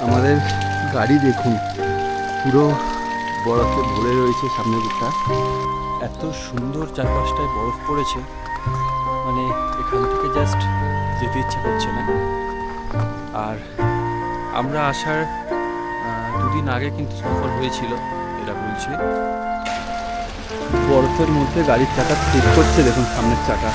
আমাদের গাড়ি দেখুন, পুরো বরফে ভরে রয়েছে সামনের দিকটা। এত সুন্দর চারপাশটায় বরফ পড়েছে, মানে এখান থেকে জাস্ট যেতে ইচ্ছে করছে না। আর আমরা আসার দুদিন আগে কিন্তু স্নোফল হয়েছিল এরা বলছে। বরফের মধ্যে গাড়ির চাকা স্লিপ করছে, দেখুন সামনের চাকা।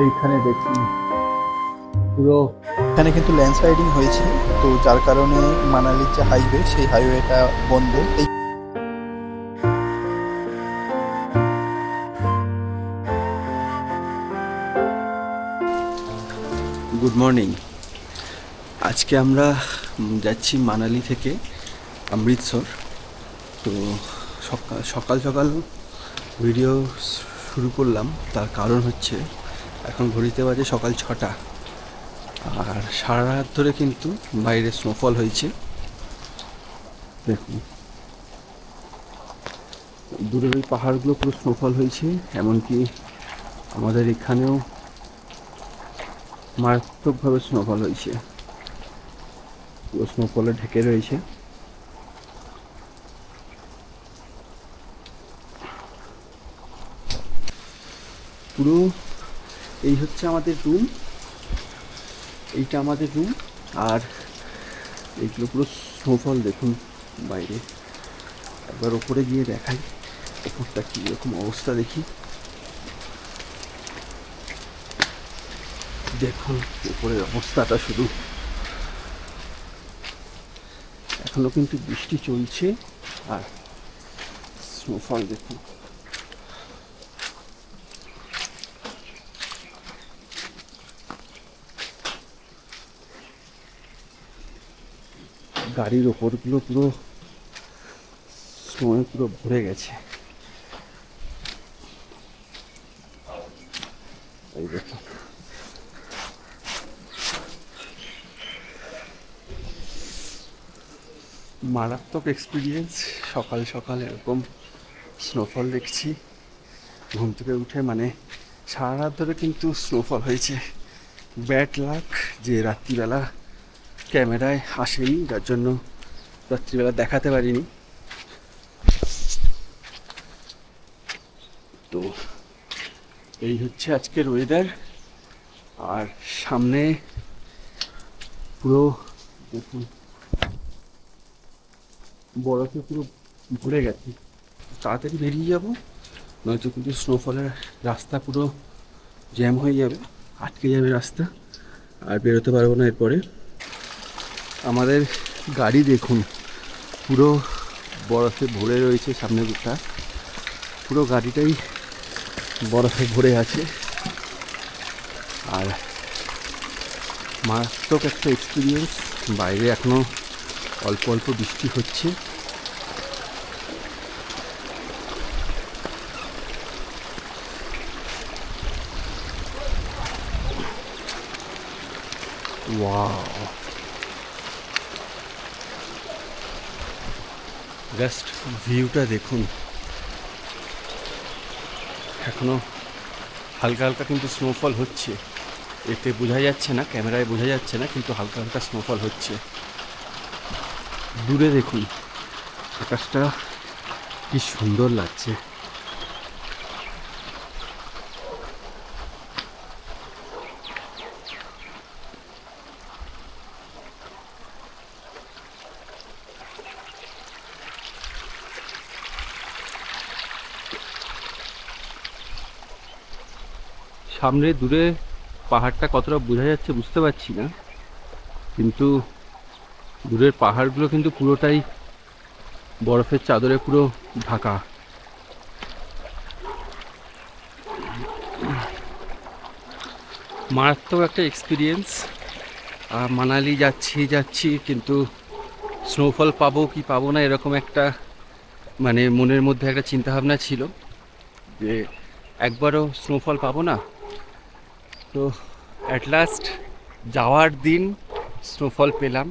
এইখানে দেখুন পুরো, এখানে কিন্তু ল্যান্ডস্লাইডিং হয়েছে, তো যার কারণে মানালির যে হাইওয়ে সেই হাইওয়েটা বন্ধ। এই গুড মর্নিং। আজকে আমরা যাচ্ছি মানালি থেকে অমৃতসর। তো সকাল সকাল সকাল ভিডিও শুরু করলাম, তার কারণ হচ্ছে এখন ঘড়িতে বাজে সকাল 6টা, আর সারা রাত ধরে কিন্তু বাইরে স্নোফল হয়েছে। দেখুন দূরের ওই পাহাড়গুলো পুরো স্নোফল হয়েছে, এমনকি আমাদের এখানেও মারাত্মকভাবে স্নোফল হয়েছে, পুরো স্নোফলে ঢেকে রয়েছে। পুরো এই হচ্ছে আমাদের রুম, এইটা আমাদের রুম, আর এইগুলো পুরো স্নোফল দেখুন বাইরে। একবার ওপরে গিয়ে দেখাই ওপরটা কি রকম অবস্থা, দেখি। দেখুন উপরের অবস্থাটা শুধু, এখনো কিন্তু বৃষ্টি চলছে, আর স্নোফল দেখুন। গাড়ির ওপরগুলো পুরো স্নোয়ে পুরো ভরে গেছে। এই দেখুন মারাত্মক এক্সপিরিয়েন্স, সকাল সকাল এরকম স্নোফল দেখছি। ঘুম থেকে উঠে, মানে সারা রাত ধরে কিন্তু স্নোফল হয়েছে। ব্যাড লাক যে রাত্রিবেলা ক্যামেরায় আসেনি, যার জন্য রাত্রিবেলা দেখাতে পারিনি। তো এই হচ্ছে আজকের ওয়েদার। আর সামনে পুরো দেখুন বরফে পুরো ভরে গেছে। তাড়াতাড়ি বেরিয়ে যাব, নয়তো কিন্তু স্নোফলের রাস্তা পুরো জ্যাম হয়ে যাবে, আটকে যাবে রাস্তা, আর বেরোতে পারবো না এরপরে। আমাদের গাড়ি দেখুন পুরো বরফে ভরে রয়েছে সামনের দিকটা, পুরো গাড়িটাই বরফে ভরে আছে। আর মারাত্মক একটা এক্সপিরিয়েন্স। বাইরে এখনো অল্প অল্প বৃষ্টি হচ্ছে। ওয়াও, জাস্ট ভিউটা দেখুন। এখনো হালকা হালকা কিন্তু স্নোফল হচ্ছে, এতে বোঝা যাচ্ছে না, ক্যামেরায় বোঝা যাচ্ছে না, কিন্তু হালকা হালকা স্নোফল হচ্ছে। দূরে দেখুন আকাশটা কি সুন্দর লাগছে। সামনে দূরে পাহাড়টা কতটা বোঝা যাচ্ছে বুঝতে পারছি না, কিন্তু দূরের পাহাড়গুলো কিন্তু পুরোটাই বরফের চাদরে পুরো ঢাকা। মারাত্মক একটা এক্সপিরিয়েন্স। মানালি যাচ্ছি কিন্তু স্নোফল পাবো কি পাবো না, এরকম একটা মানে মনের মধ্যে একটা চিন্তাভাবনা ছিল যে একবারও স্নোফল পাবো না। তো অ্যাট লাস্ট যাওয়ার দিন স্নোফল পেলাম।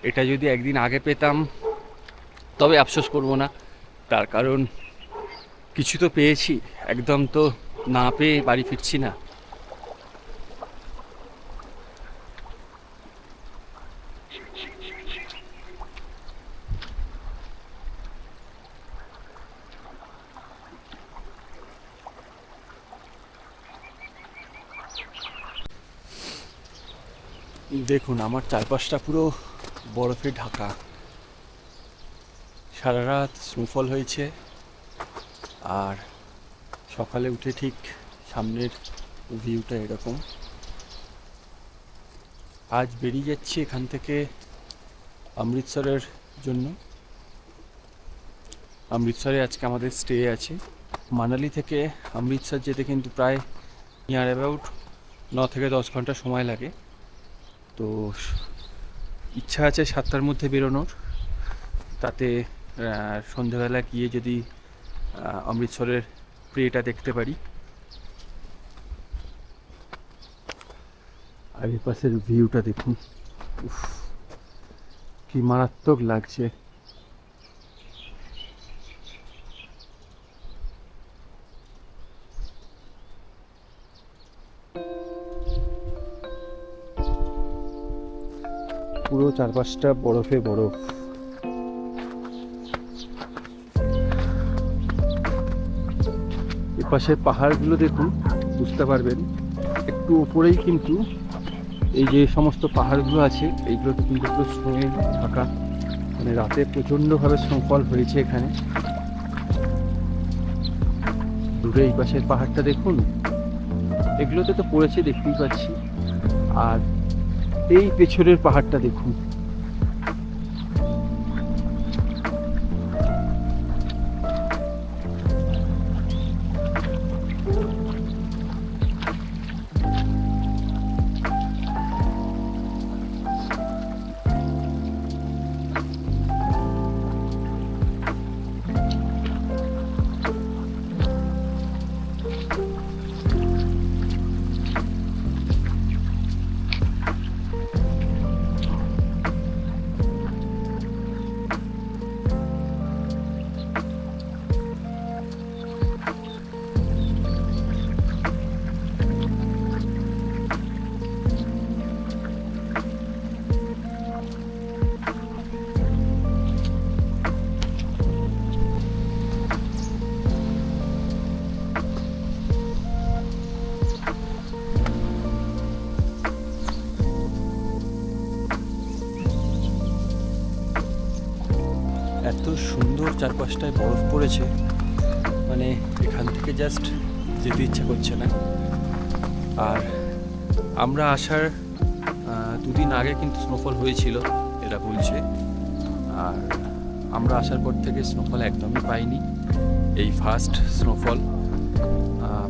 এটা যদি একদিন আগে পেতাম তবে আফসোস করবো না, তার কারণ কিছু তো পেয়েছি, একদম তো না পেয়ে বাড়ি ফিরছি না। দেখুন আমার চারপাশটা পুরো বরফে ঢাকা। সারা রাত স্নোফল হয়েছে, আর সকালে উঠে ঠিক সামনের ভিউটা এরকম। আজ বেরিয়ে যাচ্ছি এখান থেকে অমৃতসরের জন্য। অমৃতসরে আজকে আমাদের স্টে আছে। মানালি থেকে অমৃতসর যেতে কিন্তু প্রায় নিয়ার অ্যাবাউট 9 থেকে 10 ঘন্টা সময় লাগে। তো ইচ্ছা আছে 7টার মধ্যে বেরোনোর, তাতে সন্ধেবেলা গিয়ে যদি অমৃতসরের প্রেটা দেখতে পারি। আর এর পাশের ভিউটা দেখুন, উফ, কি মারাত্মক লাগছে। পুরো চারপাশটা বরফে বরফ। এপাশের পাহাড়গুলো দেখুন, বুঝতে পারবেন একটু উপরেই কিন্তু এই যে সমস্ত পাহাড়গুলো আছে এইগুলোতে কিন্তু পুরো স্নোয়ে ঢাকা। মানে রাতে প্রচণ্ডভাবে স্নোফল হয়েছে এখানে। দূরে এই পাশের পাহাড়টা দেখুন, এগুলোতে তো পড়েছে দেখতেই পাচ্ছি। আর এই পেছনের পাহাড়টা দেখুন, এত সুন্দর চারপাশটায় বরফ পড়েছে, মানে এখান থেকে জাস্ট যেতে ইচ্ছা করছে না। আর আমরা আসার 2 দিন আগে কিন্তু স্নোফল হয়েছিল এরা বলছে, আর আমরা আসার পর থেকে স্নোফল একদমই পাইনি। এই ফার্স্ট স্নোফল।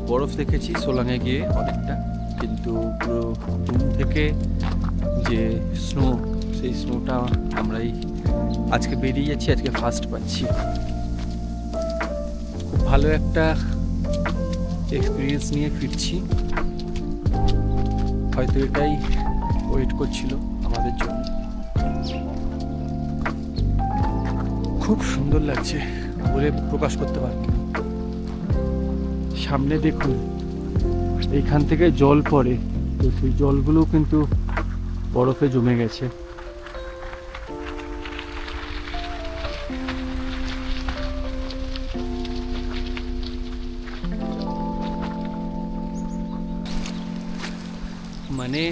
বরফ দেখেছি সোলাঙে গিয়ে অনেকটা, কিন্তু পুরো রুম থেকে যে স্নো, সেই স্নোটা আমরাই আজকে বেরিয়ে যাচ্ছি, আজকে ফার্স্ট পাচ্ছি। খুব ভালো একটা এক্সপিরিয়েন্স নিয়ে ফিরছি। হয়তো এটাই ওয়েট করছিল আমাদের জন্য। খুব সুন্দর লাগছে, বলে প্রকাশ করতে পারবো না। সামনে দেখুন এইখান থেকে জল পড়ে, তো সেই জলগুলো কিন্তু বরফে জমে গেছে। মানে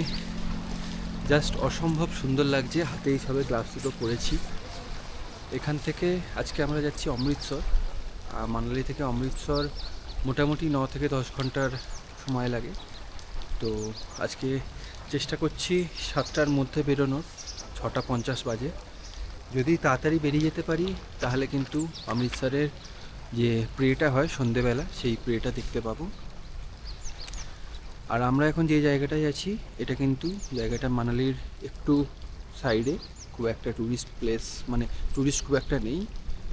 জাস্ট অসম্ভব সুন্দর লাগছে। হাতে এইসবে গ্লাভস দুটো পরেছি। এখান থেকে আজকে আমরা যাচ্ছি অমৃতসর। মানালি থেকে অমৃতসর মোটামুটি 9 থেকে 10 ঘন্টার সময় লাগে। তো আজকে চেষ্টা করছি 7টার মধ্যে বেরোনোর, 6:50 বাজে। যদি তাড়াতাড়ি বেরিয়ে যেতে পারি তাহলে কিন্তু অমৃতসরের যে প্রেটা হয় সন্ধেবেলা, সেই প্রেটা দেখতে পাবো। আর আমরা এখন যে জায়গাটায় আছি এটা কিন্তু জায়গাটা মানালির একটু সাইডে, খুব একটা ট্যুরিস্ট প্লেস, মানে ট্যুরিস্ট খুব একটা নেই।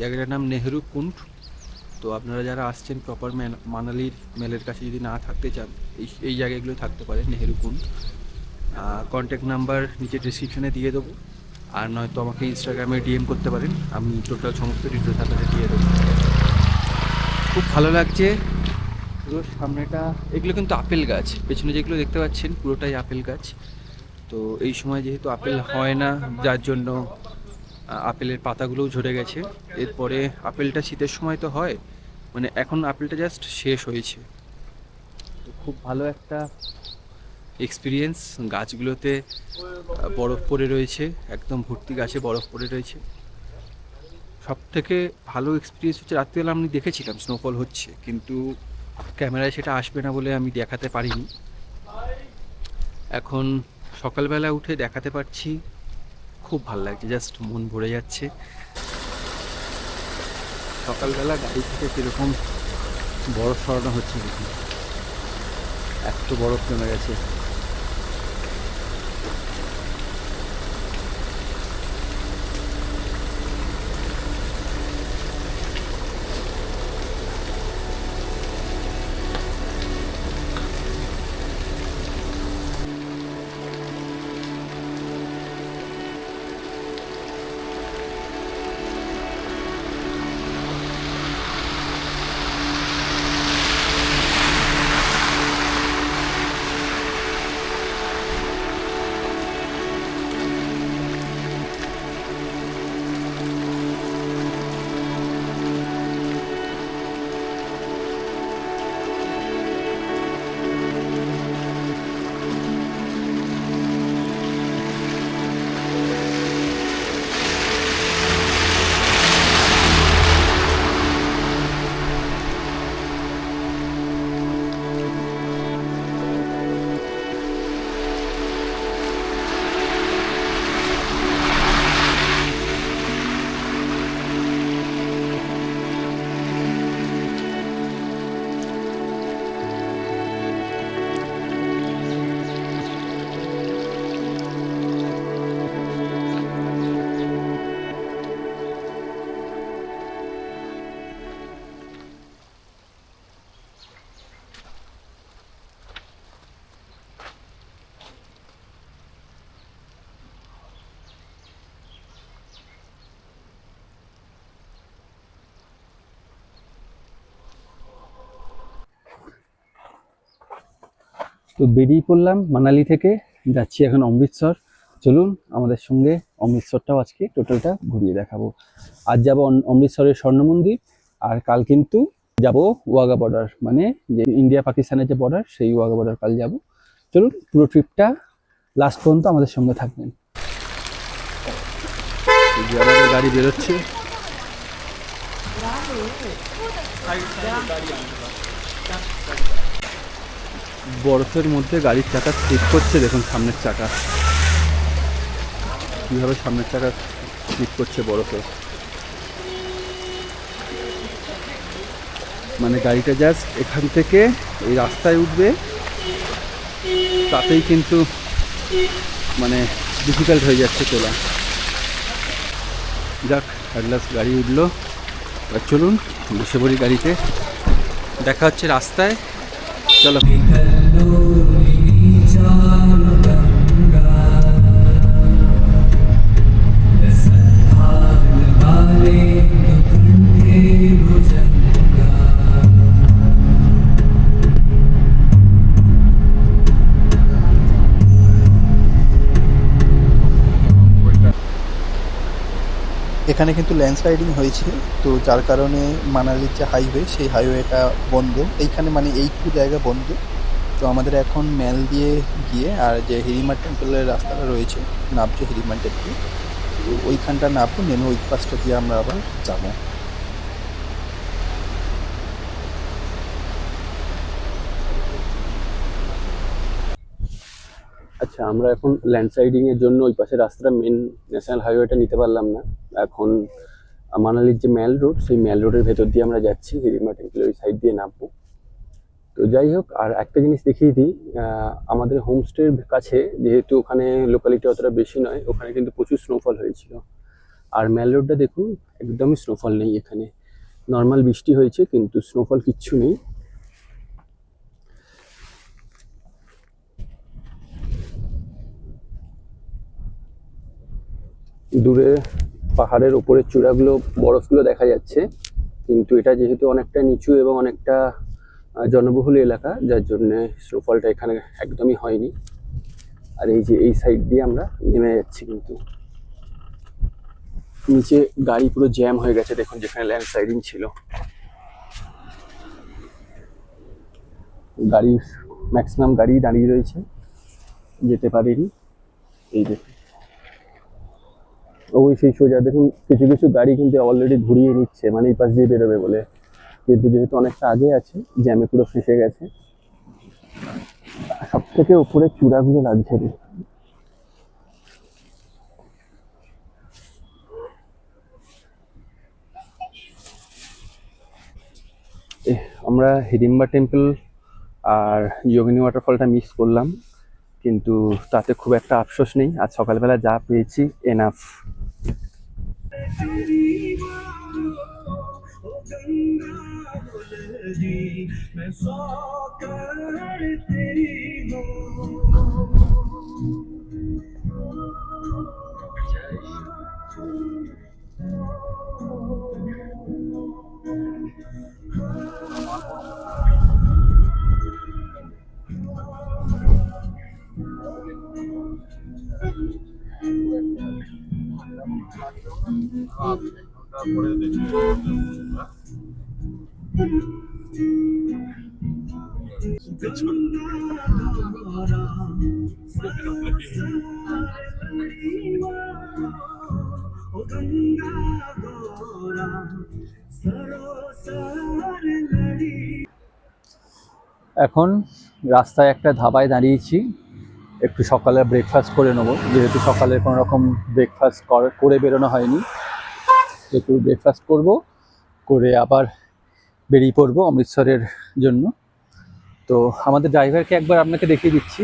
জায়গাটার নাম নেহেরু কুণ্ড। তো আপনারা যারা আসছেন প্রপার মানালির মেলের কাছে যদি না থাকতে চান, এই জায়গাগুলো থাকতে পারে নেহেরু কুণ্ড। কন্ট্যাক্ট নাম্বার নিচে ডিসক্রিপশনে দিয়ে দেবো, আর নয়তো আমাকে ইনস্টাগ্রামে ডিএম করতে পারেন, আমি টোটাল সমস্ত ডিটেলস আপনাদের দিয়ে দেবো। খুব ভালো লাগছে, পুরো সামনেটা, এগুলো কিন্তু আপেল গাছ, পেছনে যেগুলো দেখতে পাচ্ছেন পুরোটাই আপেল গাছ। তো এই সময় যেহেতু আপেল হয় না, যার জন্য আপেলের পাতাগুলোও ঝরে গেছে। এরপরে আপেলটা শীতের সময় তো হয়, মানে এখন আপেলটা জাস্ট শেষ হয়েছে। তো খুব ভালো একটা এক্সপিরিয়েন্স। গাছগুলোতে বরফ পড়ে রয়েছে, একদম ভর্তি গাছে বরফ পড়ে রয়েছে। সব থেকে ভালো এক্সপিরিয়েন্স হচ্ছে রাত্রিবেলা আমি দেখেছিলাম স্নোফল হচ্ছে, কিন্তু ক্যামেরায় সেটা আসবে না বলে আমি দেখাতে পারিনি। এখন সকালবেলা উঠে দেখাতে পারছি, খুব ভালো লাগছে, জাস্ট মন ভরে যাচ্ছে। সকালবেলা গাড়ি থেকে কীরকম বরফ সরানো হচ্ছে দেখুন, এত বরফ জমে গেছে। তো বেরিয়ে পড়লাম মানালি থেকে, যাচ্ছি এখন অমৃতসর। চলুন আমাদের সঙ্গে, অমৃতসরটাও আজকে টোটালটা ঘুরিয়ে দেখাবো। আজ যাব অমৃতসরের স্বর্ণ মন্দির, আর কাল কিন্তু যাব ওয়াঘা বর্ডার, মানে যে ইন্ডিয়া পাকিস্তানের যে বর্ডার, সেই ওয়াঘা বর্ডার কাল যাব। চলুন পুরো ট্রিপটা লাস্ট পর্যন্ত আমাদের সঙ্গে থাকবেন। এই যে আমাদের গাড়ি বেরোচ্ছে। বরফের মধ্যে গাড়ির চাকা স্লিপ করছে, দেখুন সামনের চাকা কীভাবে সামনের চাকা স্লিপ করছে বরফে। মানে গাড়িটা জাস্ট এখান থেকে এই রাস্তায় উঠবে, তাতেই কিন্তু মানে ডিফিকাল্ট হয়ে যাচ্ছে তোলা। যাক অ্যাটলাস গাড়ি উঠলো, এবার চলুন বসে পড়ি গাড়িতে, দেখা হচ্ছে রাস্তায়। চলো। এখানে কিন্তু ল্যান্ডস্লাইডিং হয়েছে, তো যার কারণে মানালির যে হাইওয়ে, সেই হাইওয়েটা বন্ধ এইখানে, মানে এইটুকু জায়গা বন্ধ। তো আমাদের এখন ম্যাল দিয়ে গিয়ে, আর যে হিরিমা টেম্পলের রাস্তাটা রয়েছে নামছে হিরিমা টেম্পল, তো ওইখানটা নামবো, নেমে ওই পাশটা দিয়ে আমরা আবার যাবো। আচ্ছা, আমরা এখন ল্যান্ডস্লাইডিং এর জন্য ওই পাশে রাস্তাটা, মেন ন্যাশনাল হাইওয়েটা নিতে পারলাম না। এখন মানালির যে ম্যাল রোড, সেই ম্যাল রোডের ভেতর দিয়ে আমরা যাচ্ছি, হিরিমা টেম্পলের ওই সাইড দিয়ে নামবো। তো যাই হোক, আর একটা জিনিস দেখিয়ে দিই, আমাদের হোমস্টের কাছে, যেহেতু ওখানে লোকালিটি অতটা বেশি নয়, ওখানে কিন্তু প্রচুর স্নোফল হয়েছিল। আর ম্যাল রোডটা দেখুন, একদমই স্নোফল নেই এখানে। নর্মাল বৃষ্টি হয়েছে, কিন্তু স্নোফল কিচ্ছু নেই। দূরে পাহাড়ের ওপরের চূড়াগুলো, বরফগুলো দেখা যাচ্ছে, কিন্তু এটা যেহেতু অনেকটা নিচু এবং অনেকটা জনবহুল এলাকা, যার জন্য স্নোফলটা এখানে একদমই হয়নি। আর এই যে এই সাইড দিয়ে আমরা নেমে যাচ্ছি, কিন্তু নিচে গাড়ি পুরো জ্যাম হয়ে গেছে দেখুন, যেখানে ল্যান্ডস্লাইডিং ছিল গাড়ির ম্যাক্সিমাম গাড়ি দাঁড়িয়ে রয়েছে, যেতে পারেনি। এই দেখুন ওই সেই সোজা দেখুন, কিছু কিছু গাড়ি কিন্তু অলরেডি ঘুরিয়ে নিচ্ছে, মানে এই পাশ দিয়ে বেরোবে বলে, কিন্তু যেহেতু অনেকটা আগে আছে জ্যামে পুরো ফেসে গেছে। সব থেকে উপরে চূড়াগুলো লাগছে রে। আমরা হিডিম্বা টেম্পল আর যোগিনী ওয়াটারফলটা মিস করলাম, কিন্তু তাতে খুব একটা আফসোস নেই, আজ সকালবেলা যা পেয়েছি এনাফ। এখন রাস্তায় একটা ধাবায় দাঁড়িয়েছি, একটু সকালে ব্রেকফাস্ট করে নেবো, যেহেতু সকালে কোনো রকম ব্রেকফাস্ট করে বেরোনো হয়নি। একটু ব্রেকফাস্ট করব, করে আবার বেরিয়ে পড়বো অমৃতসরের জন্য। তো আমাদের ড্রাইভারকে একবার আপনাকে দেখিয়ে দিচ্ছি,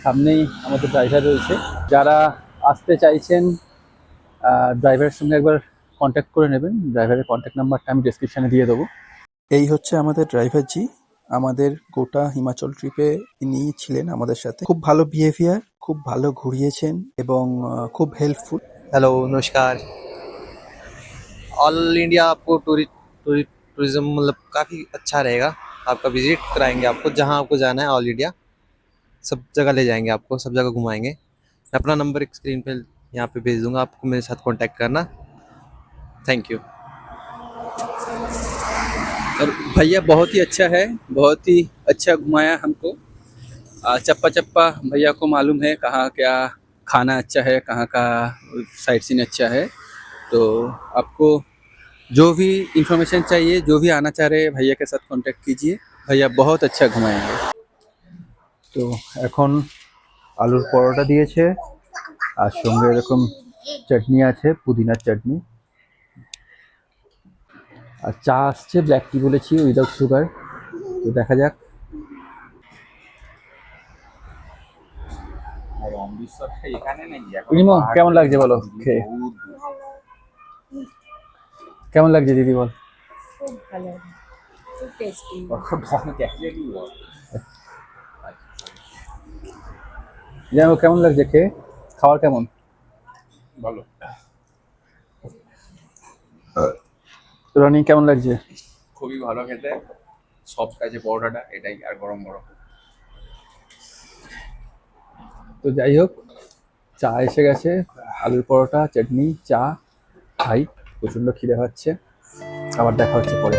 সামনেই আমাদের ড্রাইভার রয়েছে। যারা আসতে চাইছেন ড্রাইভারের সঙ্গে একবার কন্ট্যাক্ট করে নেবেন, ড্রাইভারের কন্ট্যাক্ট নাম্বারটা আমি ডেসক্রিপশানে দিয়ে দেবো। এই হচ্ছে আমাদের ড্রাইভার জি। আমাদের গোটা হিমাচল ট্রিপে ইনি ছিলেন আমাদের সাথে। খুব ভালো বিহেভিয়ার, খুব ভালো ঘুরিয়েছেন এবং খুব হেল্পফুল। हेलो नमस्कार। ऑल इंडिया आपको टूरिज्म मतलब काफ़ी अच्छा रहेगा। आपका विजिट कराएंगे, आपको जहां आपको जाना है ऑल इंडिया सब जगह ले जाएंगे, आपको सब जगह घुमाएंगे। मैं अपना नंबर एक स्क्रीन पे यहाँ पे भेज दूंगा, आपको मेरे साथ कांटेक्ट करना। Thank you. और भैया बहुत ही अच्छा है, बहुत ही अच्छा घुमाया हमको। चप्पा चप्पा भैया को मालूम है कहाँ क्या खाना अच्छा है, कहाँ का साइट सीन अच्छा है। तो आपको जो भी इंफॉर्मेशन चाहिए, जो भी आना चाह रहे हैं, भैया के साथ कांटेक्ट कीजिए, भैया बहुत अच्छा घुमाएंगे। তো এখন আলুর পরোটা দিয়েছে, আর সঙ্গে এরকম চাটনি আছে, পুদিনার চাটনি, আর চা আসছে, ব্ল্যাক টি বলেছি উইদাউট সুগার। তো দেখা যাক। রিমো কেমন লাগছে বলো খেয়ে? কেমন লাগছে দিদি বল? খুব ভালো, খুব টেস্টি। জানো কেমন লাগছে খেয়ে? খাবার কেমন? ভালো। তো রানি কেমন লাগছে? খুবই ভালো খেতে, সফট আছে পরোটাটা, এটাই, আর গরম গরম। তো যাই হোক, চা এসে গেছে, আলুর পরোটা, চাটনি, চা খাই, প্রচণ্ড খিদে পাচ্ছে। আবার দেখা হচ্ছে পরে।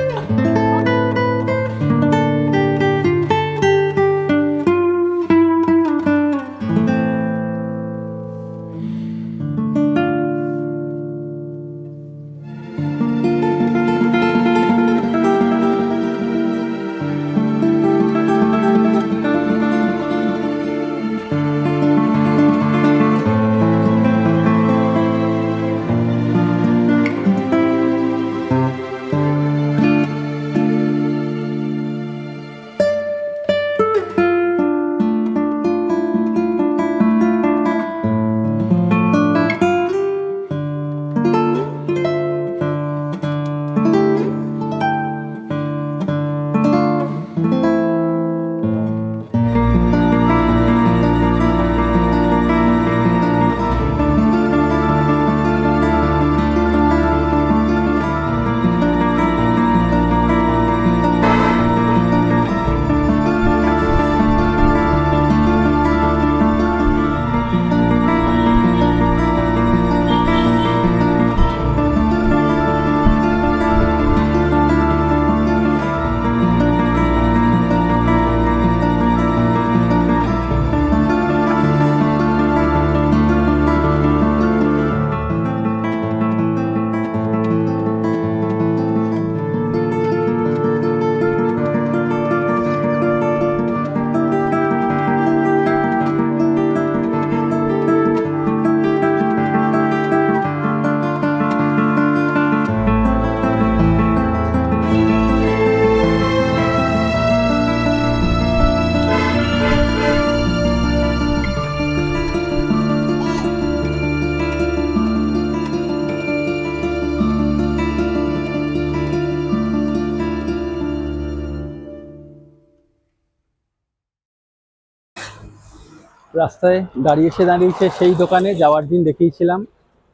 রাস্তায় গাড়ি এসে দাঁড়িয়েছে সেই দোকানে যাওয়ার দিন দেখিয়েছিলাম,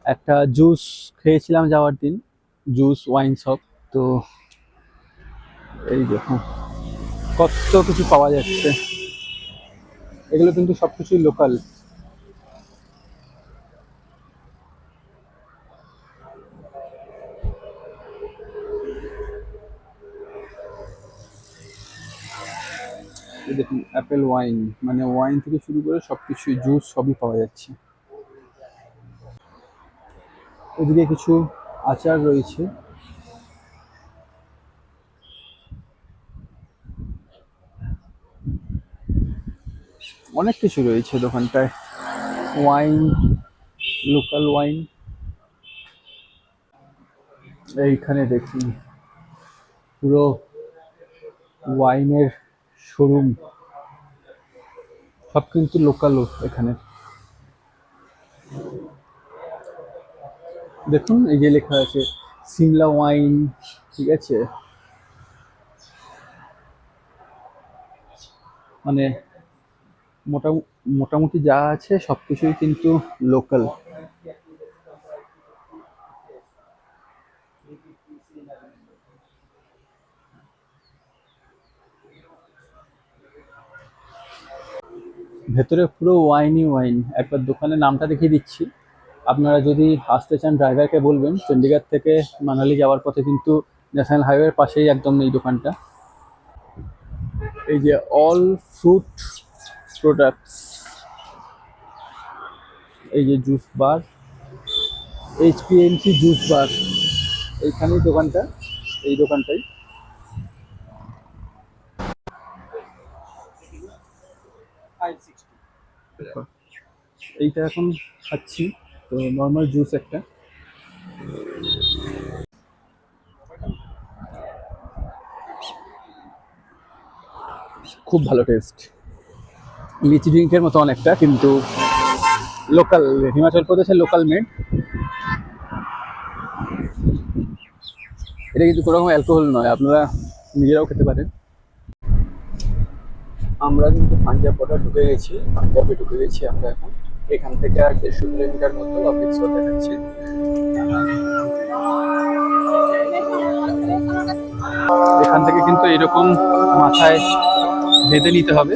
একটা জুস খেয়েছিলাম যাওয়ার দিন, জুস ওয়াইন শপ। তো এই দেখুন কত কিছু পাওয়া যাচ্ছে, এগুলো কিন্তু সব কিছুই লোকাল। এই দেখুন অ্যাপেল ওয়াইন, মানে ওয়াইন থেকে শুরু করে সব কিছুই, জুস সবই পাওয়া যাচ্ছে। এদিকে কিছু আচার রয়েছে, অনেক কিছু রয়েছে দোকানটায়, ওয়াইন, লোকাল ওয়াইন। এইখানে দেখি পুরো ওয়াইনের শোরুম, সব কিন্তু লোকালও এখানে। দেখুন এই যে লেখা আছে সিমলা ওয়াইন, ঠিক আছে, মানে মোটামুটি যা আছে সবকিছুই কিন্তু লোকাল। ভেতরে পুরো ওয়াইনই ওয়াইন। একবার দোকানের নামটা দেখিয়ে দিচ্ছি, আপনারা যদি আসতে চান ড্রাইভারকে বলবেন চণ্ডীগড় থেকে মানালি যাওয়ার পথে কিন্তু ন্যাশনাল হাইওয়ের পাশেই একদম এই দোকানটা। এই যে অল ফ্রুট প্রোডাক্টস, এই যে juice bar, HPMC juice bar, এইখানেই দোকানটা, এই দোকানটাই। এইটা এখন খাচ্ছি, তো নর্মাল জুস একটা। খুব ভালো টেস্ট, লিচি ড্রিঙ্কের মতো অনেকটা, কিন্তু লোকাল, হিমাচল প্রদেশের লোকাল মেড। এটা কিন্তু কোনো রকম অ্যালকোহল নয়, আপনারা নিজেরাও খেতে পারেন। আমরা কিন্তু পাঞ্জাব বর্ডার ঢুকে গেছি, পাঞ্জাবে ঢুকে গেছি আমরা এখন। এখান থেকে আর 150 কিলোমিটার মতো অমৃতসর দেখাচ্ছে। এখান থেকে কিন্তু এরকম মাথায় বেঁধে নিতে হবে।